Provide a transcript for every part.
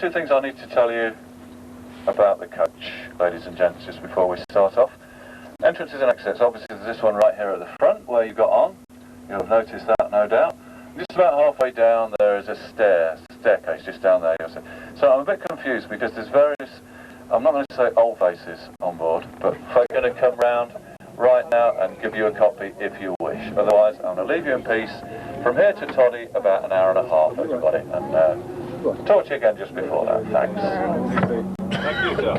two things I need to tell you about the coach, ladies and gents, just before we start off. Entrances and exits. Obviously there's this one right here at the front where you got on. You'll have noticed that, no doubt. Just about halfway down there is a staircase just down there. You'll see. So I'm a bit confused because there's various, I'm not going to say old faces on board, but folk are going to come round right now and give you a copy if you wish. Otherwise, I'm going to leave you in peace. From here to Toddy, about an hour and a half, everybody. And talk to you again just before that. Thanks. Thank you, sir.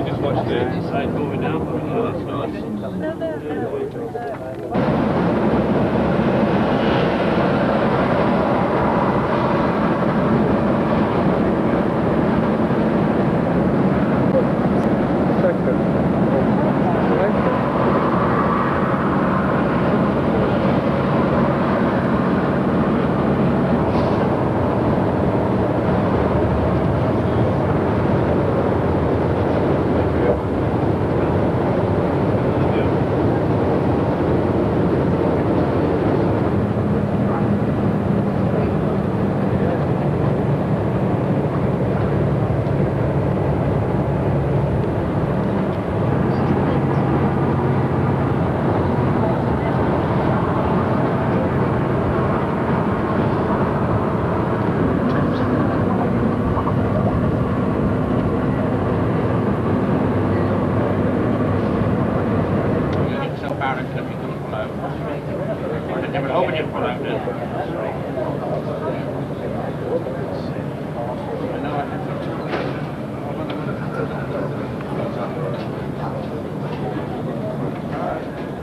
Just watch the side moving now.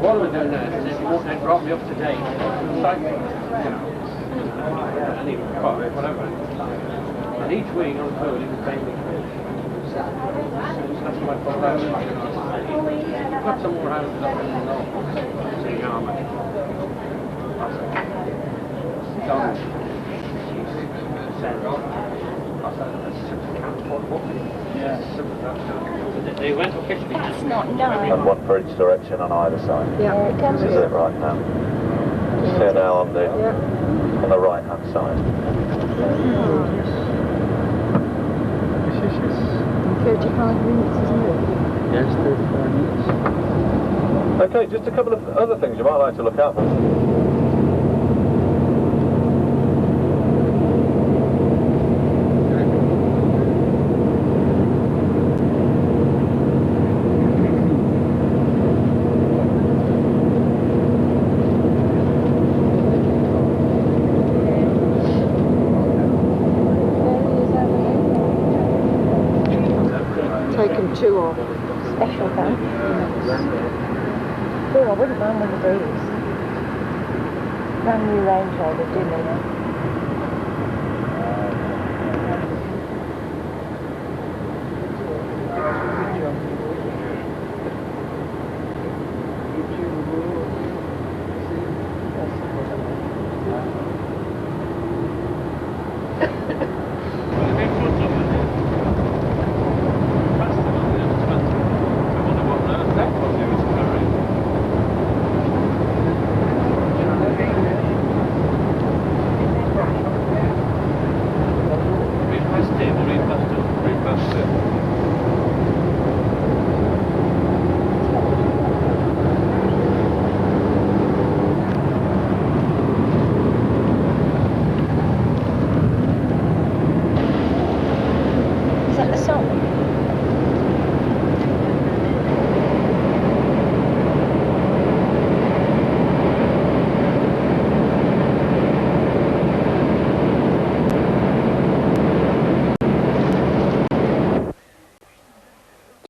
What we're doing now is if you want to drop me up to date, cycling, and even whatever. And each week on the code you can pay me. That's my problem. You've got some more houses up in the north, so you know how much. They went officially. That's not nice. And one for each direction on either side. Yeah, This is it right now. Just here now on the right hand side. 35 minutes, isn't it? Yes, 35 minutes. Okay, just a couple of other things you might like to look out for. Taken two off. Special though. Oh, I wouldn't mind one of these. Brand new Range Rover, do you know? Is that the song?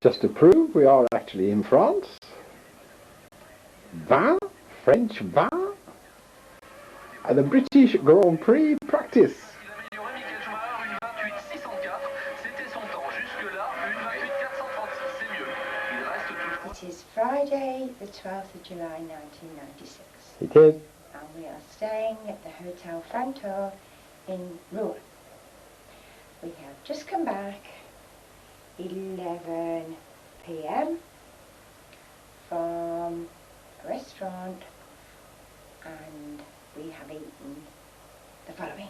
Just to prove we are actually in France. Vin, French vin, at the British Grand Prix practice. It is Friday, the 12th of July 1996. It is. And we are staying at the Hotel Frantor in Rouen. We have just come back, 11 p.m. from a restaurant, and we have eaten the following.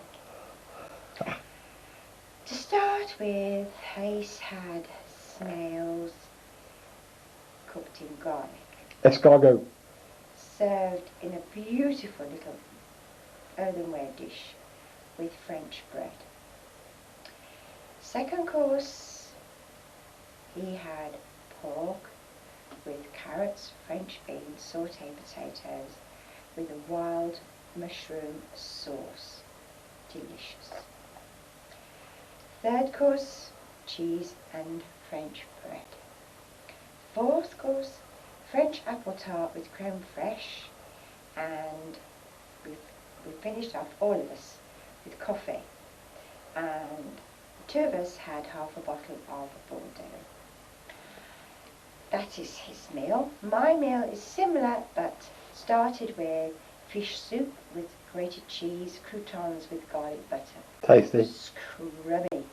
To start with, Hayes had snails cooked in garlic, Escargot. served in a beautiful little earthenware dish with French bread. Second course, he had pork with carrots, French beans, sauteed potatoes with a wild mushroom sauce. Delicious. Third course, cheese and French bread. Fourth course, French apple tart with creme fraiche, and we finished off, all of us, with coffee, and two of us had half a bottle of Bordeaux. That is his meal. My meal is similar, but started with fish soup with grated cheese, croutons with garlic butter. Tasty. Scrubby.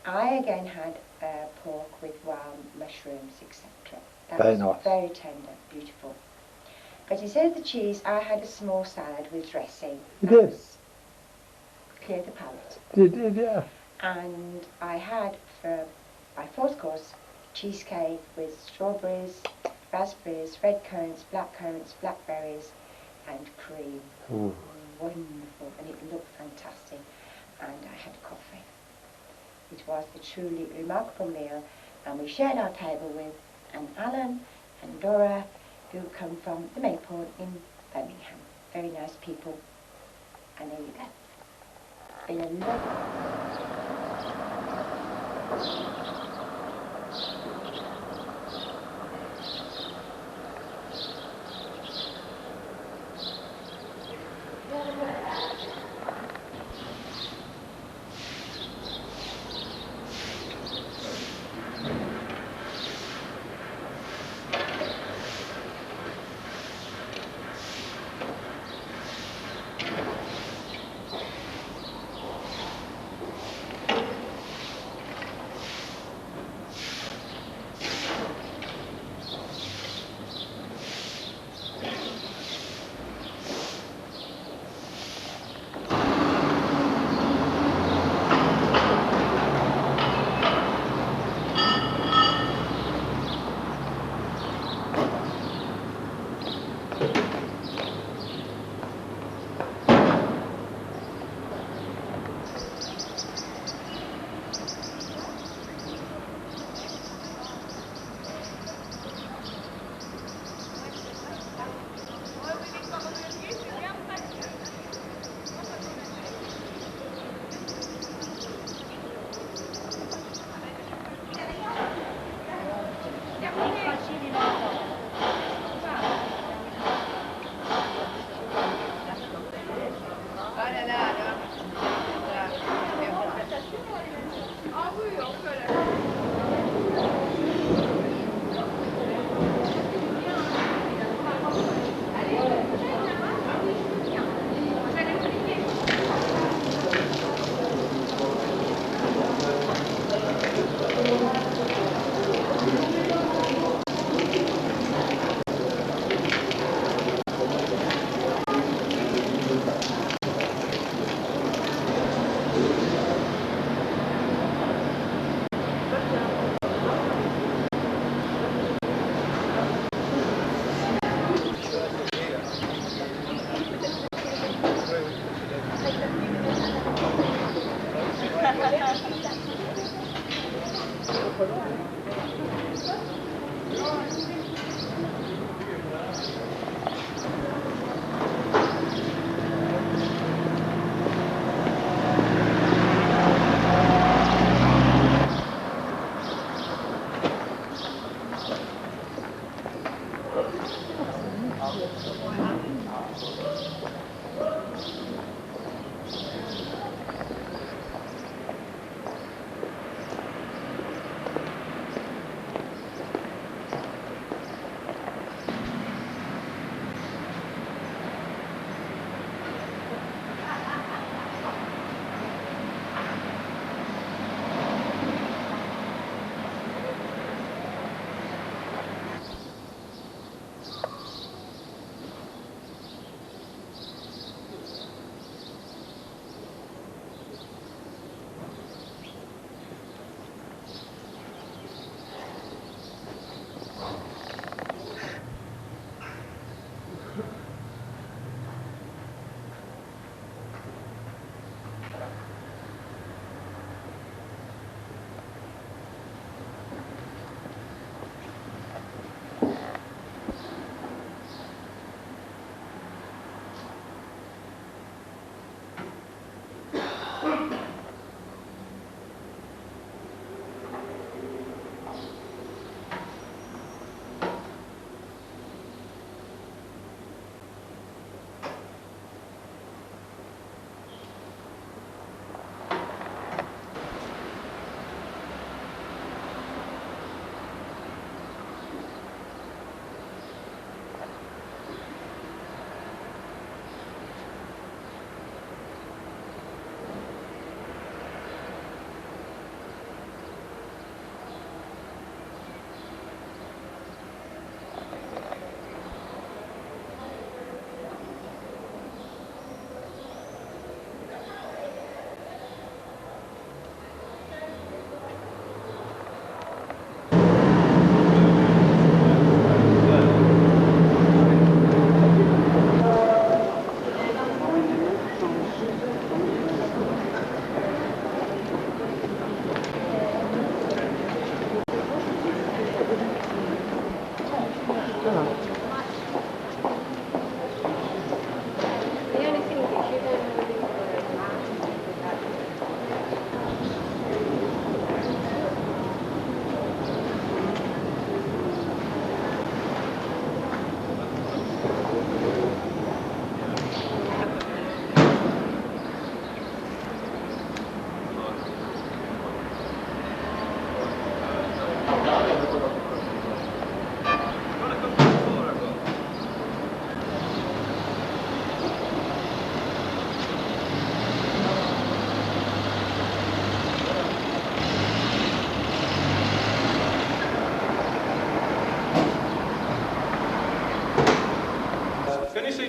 I again had pork with wild mushrooms, etc. That Very was nice. very tender, beautiful. But instead of the cheese, I had a small salad with dressing. You did? Clear the palate. You did, yeah. And I had, for my fourth course, cheesecake with strawberries, raspberries, red currants, blackberries, and cream. Ooh. Wonderful, and it looked fantastic. And I had coffee. It was a truly remarkable meal, and we shared our table with Alan and Dora, who come from the Mayport in Birmingham. Very nice people. And there you go. Been a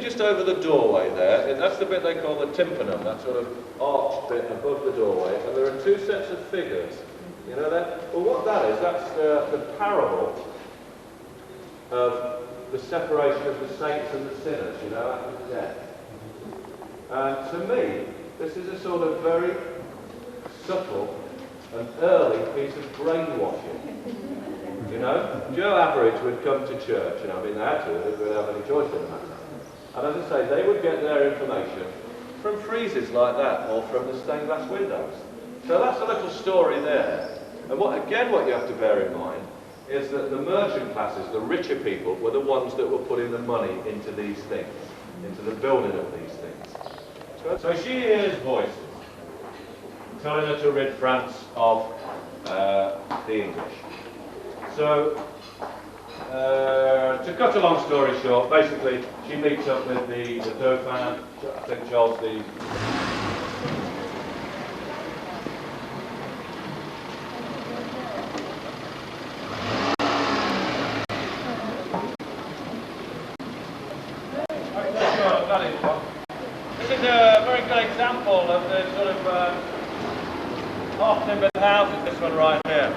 just over the doorway there, and that's the bit they call the tympanum, that sort of arched bit above the doorway, and there are two sets of figures. You know that? Well, what that is, that's the parable of the separation of the saints and the sinners, you know, after death. And to me, this is a sort of very subtle and early piece of brainwashing. You know, Joe Average would come to church, you know, I mean, they had to, they would have any choice in the matter. And as I say, they would get their information from friezes like that, or from the stained glass windows. So that's a little story there. And what you have to bear in mind is that the merchant classes, the richer people, were the ones that were putting the money into these things, into the building of these things. So she hears voices telling her to rid France of the English. So, to cut a long story short, basically she meets up with the Dauphin, I think Charles the... This is a very good example of the sort of half-timbered houses, this one right here.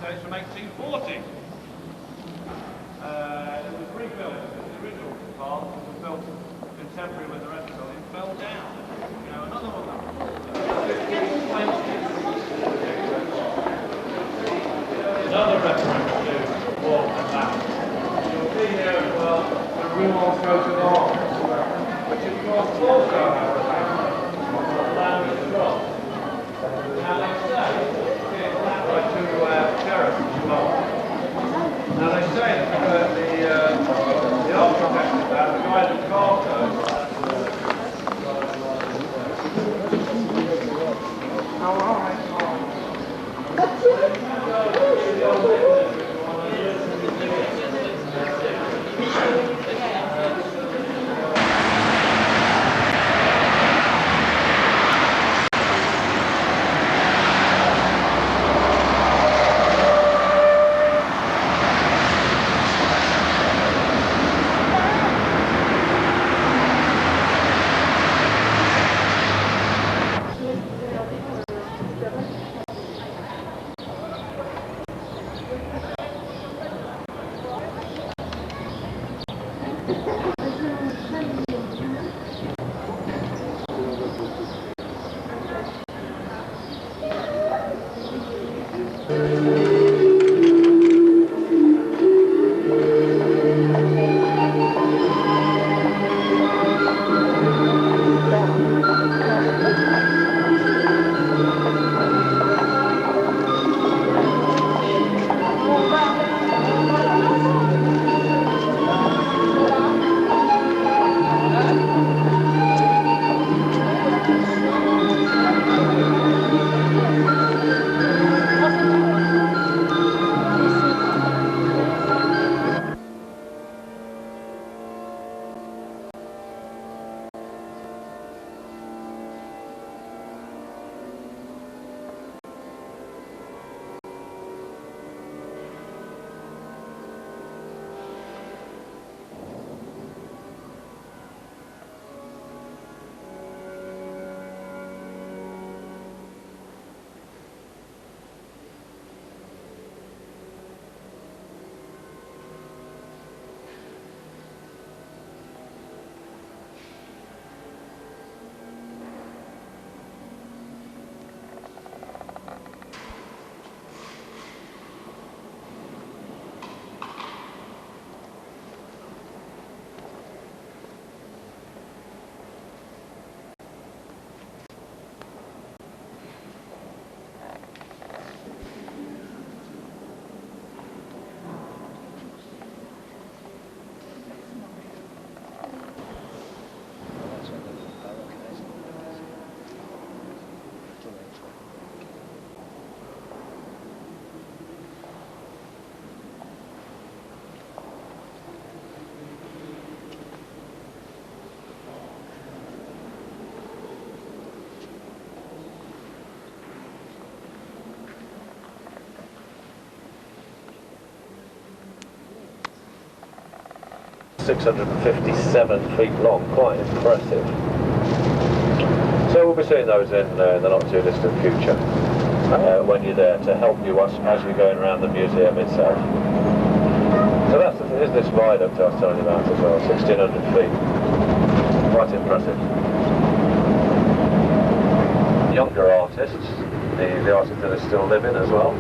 It's from 1840. It was rebuilt. The original part was built contemporary with the rest of it. It fell down. You know, another one. Another reference to war and battle. You'll see here as well the Rouen coat of arms, which of course also has a land as well. Now they say to sheriff as well. Now they say that the architect of that, the guy that carved those, 657 feet long, quite impressive. So we'll be seeing those in the not too distant future when you're there to help you as you're going around the museum itself. So is this viaduct I was telling you about as well, 1600 feet. Quite impressive. Younger artists, the artists that are still living as well.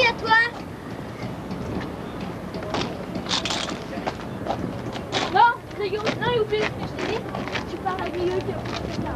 À toi. Non, crayon, non, oublie, je t'ai dit, tu parles à Guillaume, puis on fait ça.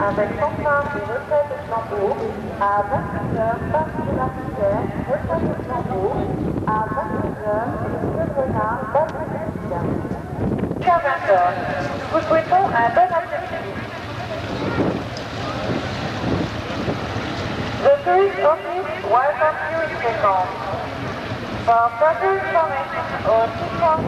Avec enfin des retraites de flambeau à 22h, parc de la Rivière, retraite de flambeau à 22h, le renard, bas de Jusqu'à 20h. Nous vous souhaitons un bon après-midi. The tourist office welcomes you in Fréquence. For further information or support,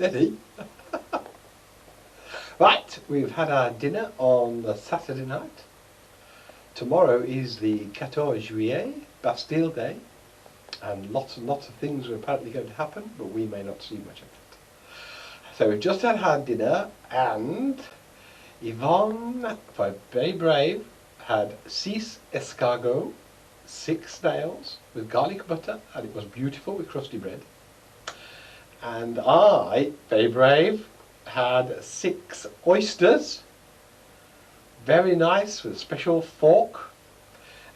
Steady. Right, we've had our dinner on the Saturday night. Tomorrow is the 14 Juillet, Bastille Day, and lots and lots of things are apparently going to happen, but we may not see much of it. So we've just had our dinner, and Yvonne, very brave, had 6 escargots, 6 snails with garlic butter, and it was beautiful with crusty bread. And I, very brave, had 6 oysters, very nice, with a special fork,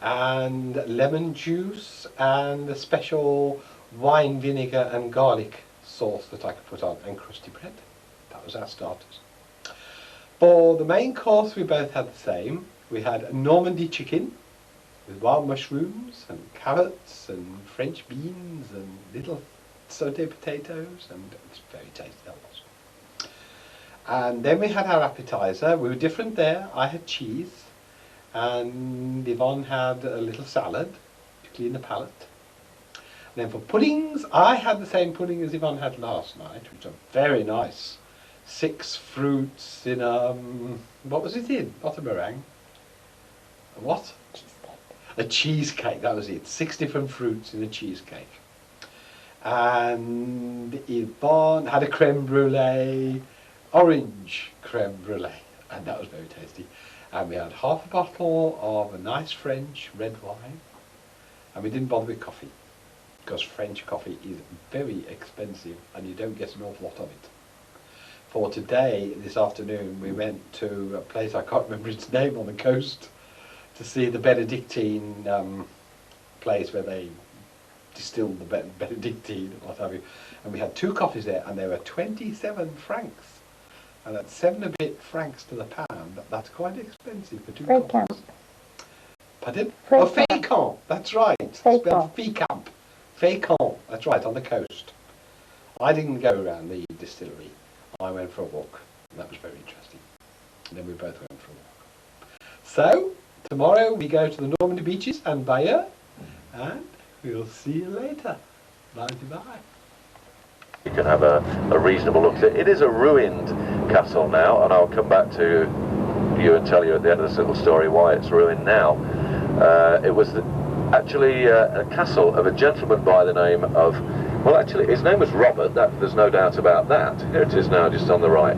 and lemon juice, and a special wine vinegar and garlic sauce that I could put on, and crusty bread. That was our starters. For the main course, we both had the same. We had Normandy chicken with wild mushrooms and carrots and French beans and little sauté potatoes, and it's very tasty, that was. And then we had our appetizer. We were different there. I had cheese, and Yvonne had a little salad to clean the palate. And then for puddings, I had the same pudding as Yvonne had last night, which are very nice. 6 fruits in what was it in? Not a meringue. A what? A cheesecake, that was it. 6 different fruits in a cheesecake. And Yvonne had a creme brulee, orange creme brulee, and that was very tasty. And we had half a bottle of a nice French red wine, and we didn't bother with coffee, because French coffee is very expensive and you don't get an awful lot of it. For today, this afternoon, we went to a place, I can't remember its name, on the coast, to see the Benedictine place where they distill the Benedictine, what have you. And we had 2 coffees there, and they were 27 francs. And that's 7 a bit francs to the pound. That's quite expensive for 2 coffees. Pardon? Oh, Fécamp, that's right. Spelled Fécamp. Fécamp, that's right, on the coast. I didn't go around the distillery. I went for a walk, and that was very interesting. And then we both went for a walk. So, tomorrow we go to the Normandy beaches and Bayeux, and we'll see you later. Bye-bye. You can have a reasonable look at it. It is a ruined castle now, and I'll come back to you and tell you at the end of this little story why it's ruined now. It was actually a castle of a gentleman by the name of, well, actually his name was Robert, there's no doubt about that. Here it is now, just on the right.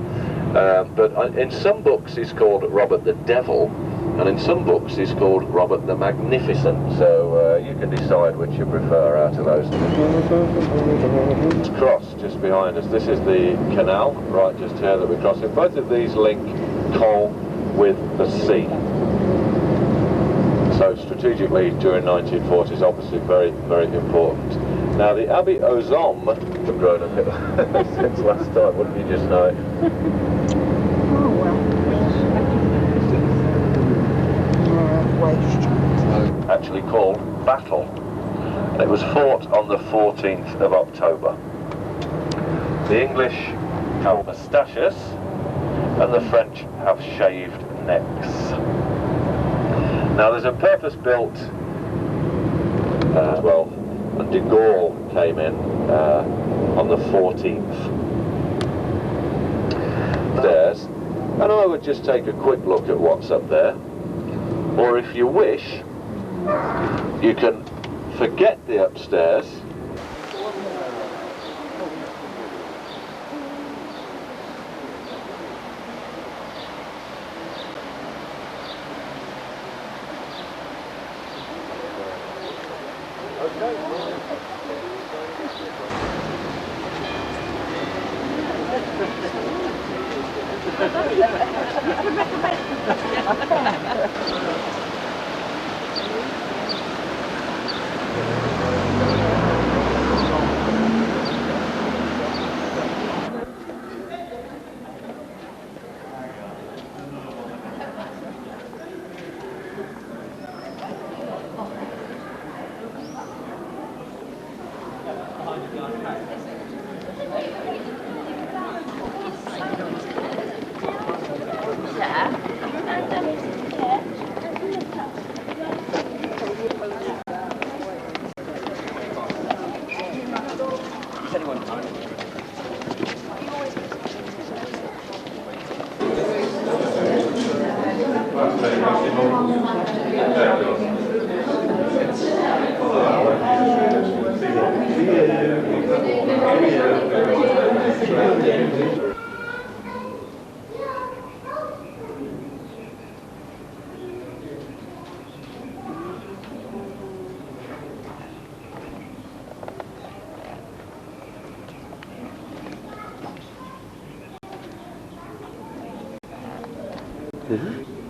But in some books he's called Robert the Devil, and in some books he's called Robert the Magnificent, so you can decide which you prefer out of those. It's crossed just behind us. This is the canal, right just here that we're crossing. Both of these link Col with the sea. So strategically during 1940s, obviously very, very important. Now the Abbey aux Hommes have grown a bit since last time, wouldn't you just know it? Actually called Battle, and it was fought on the 14th of October. The English have moustaches and the French have shaved necks. Now there's a purpose-built as well, and de Gaulle came in on the 14th. There's, and I would just take a quick look at what's up there. Or if you wish, you can forget the upstairs .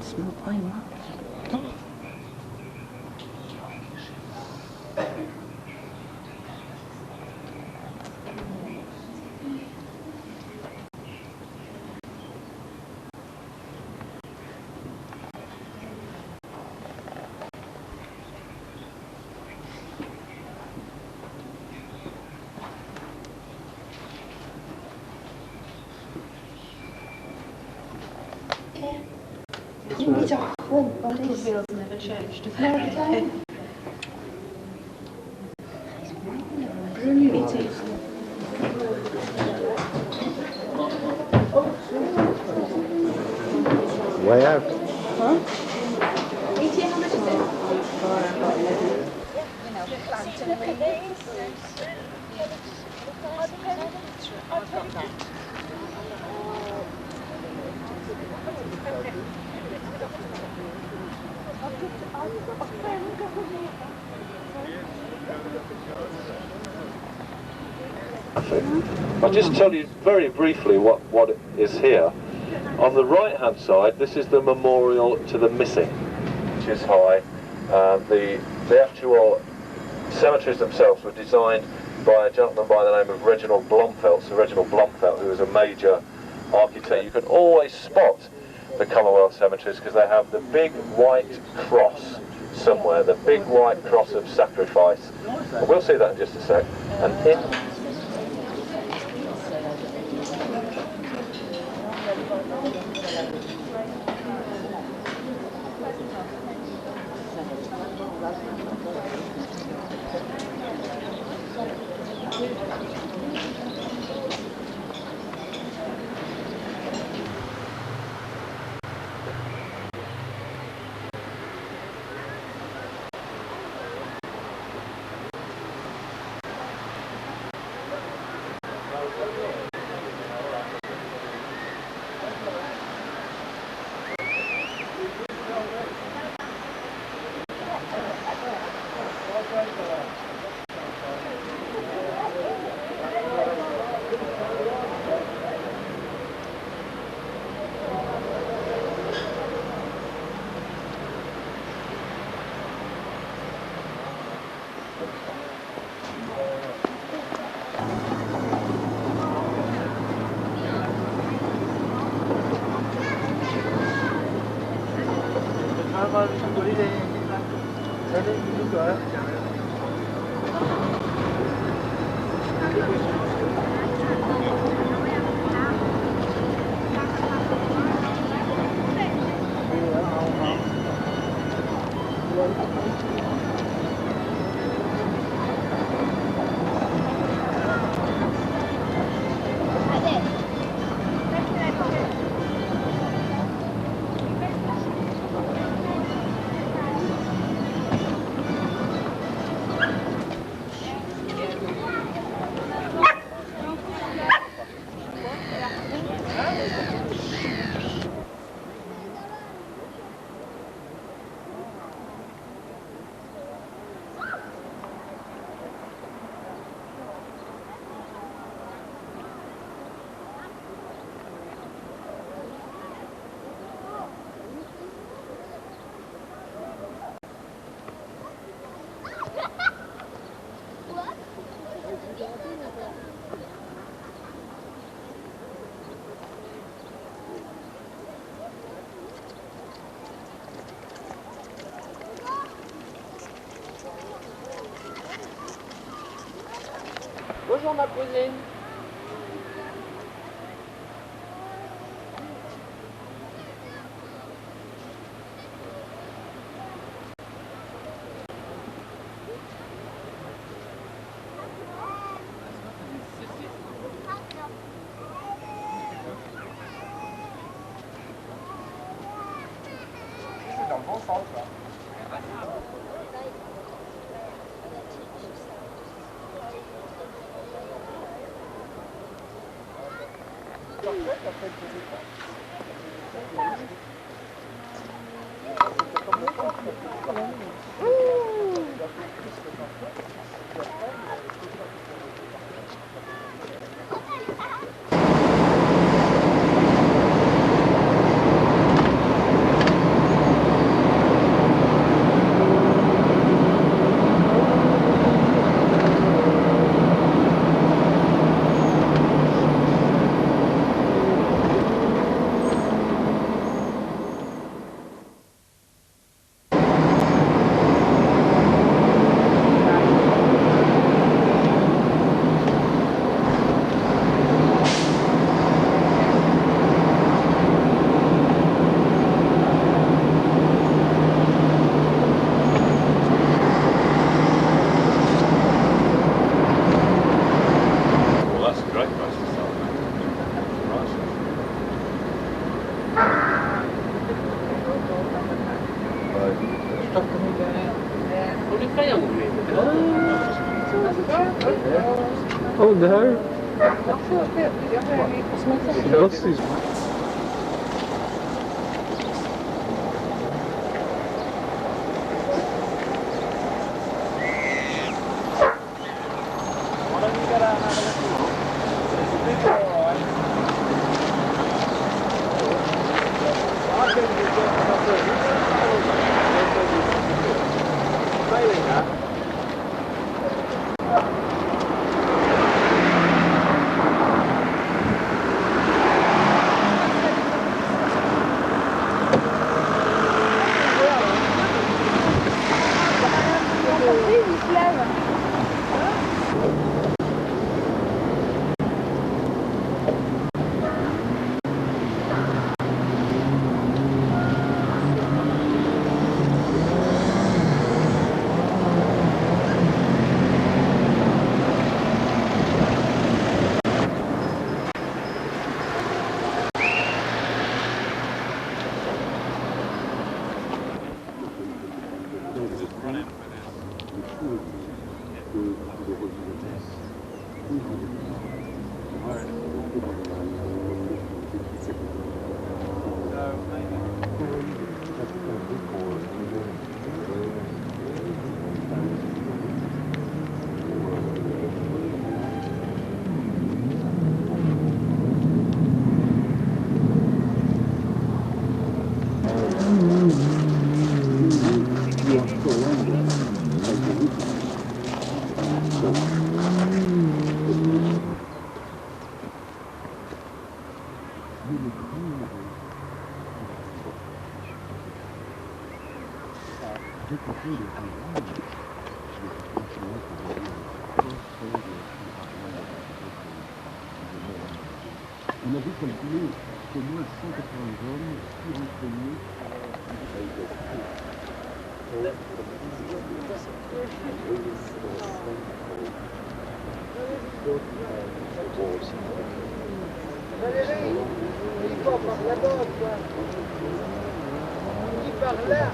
Small point. Battlefields never changed, do they? It is. Way out. Huh? 80, how much is it? Look at these. I've got that. I'll just tell you very briefly what is here. On the right hand side, this is the memorial to the missing, which is high. The actual cemeteries themselves were designed by a gentleman by the name of Reginald Blomfelt. So Reginald Blomfelt, who was a major architect. You can always spot the Commonwealth cemeteries because they have the big white cross somewhere, the big white cross of sacrifice. And we'll see that in just a sec. And in j'en ai posé une. C'est dans le bon sens, là. Oh no! The bus is... On avait calculé qu'au moins 180 hommes surentraînés. Valérie, il va par là-bas, quoi. Il part là.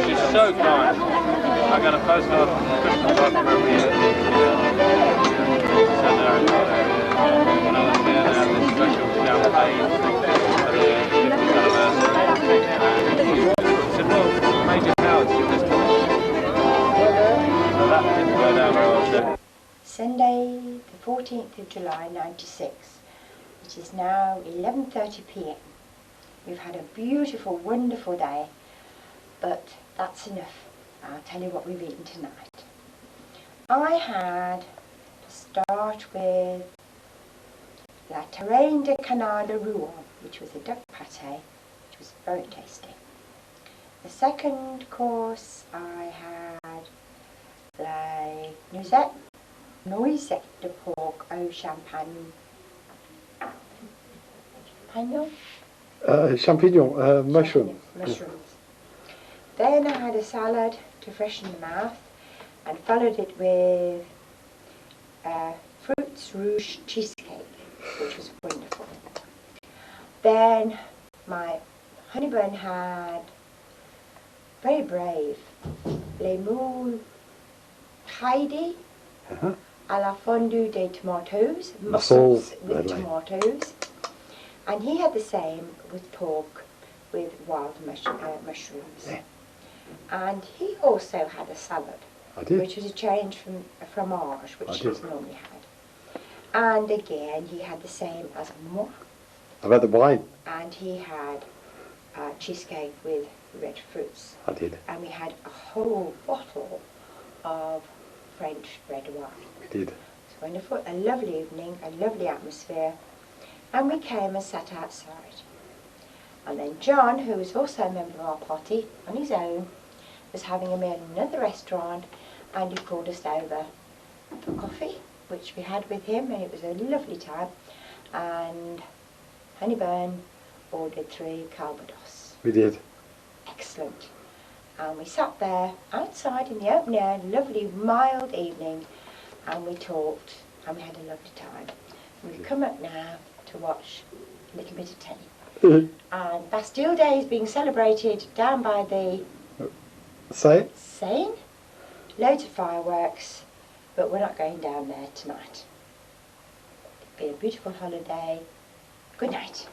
She's so kind. I got a postcard from Christmas card from her. Send her when I was here, they had this special down the lane. Said, well, Major Howard's just come in. So that didn't go down very well, did it? Sunday, the 14th of July 96. It is now 11:30 p.m. We've had a beautiful, wonderful day, but that's enough. I'll tell you what we've eaten tonight. I had to start with La Terrine de Canard de Rouen, which was a duck pâté, which was very tasty. The second course I had La Noisette de porc au champagne. Champignon, mushroom. Mushrooms. Then I had a salad to freshen the mouth and followed it with fruits rouge cheesecake, which was wonderful. Then my honey bun had, very brave, les moules Heidi à la fondue des tomatoes, mussels with tomatoes. And he had the same with pork with wild mushrooms. Yeah. And he also had a salad, which was a change from a fromage, which he normally had. And again, he had the same as moi. I've had the wine. And he had cheesecake with red fruits. I did. And we had a whole bottle of French red wine. We did. It's wonderful. A lovely evening, a lovely atmosphere. And we came and sat outside. And then John, who was also a member of our party, on his own, was having a meal in another restaurant, and he called us over for coffee, which we had with him, and it was a lovely time. And Honeyburn ordered 3 Calvados. We did. Excellent. And we sat there outside in the open air, lovely mild evening, and we talked, and we had a lovely time. We've come up now to watch a little bit of telly. And Bastille Day is being celebrated down by the Seine. Loads of fireworks, but we're not going down there tonight. It'll be a beautiful holiday. Good night.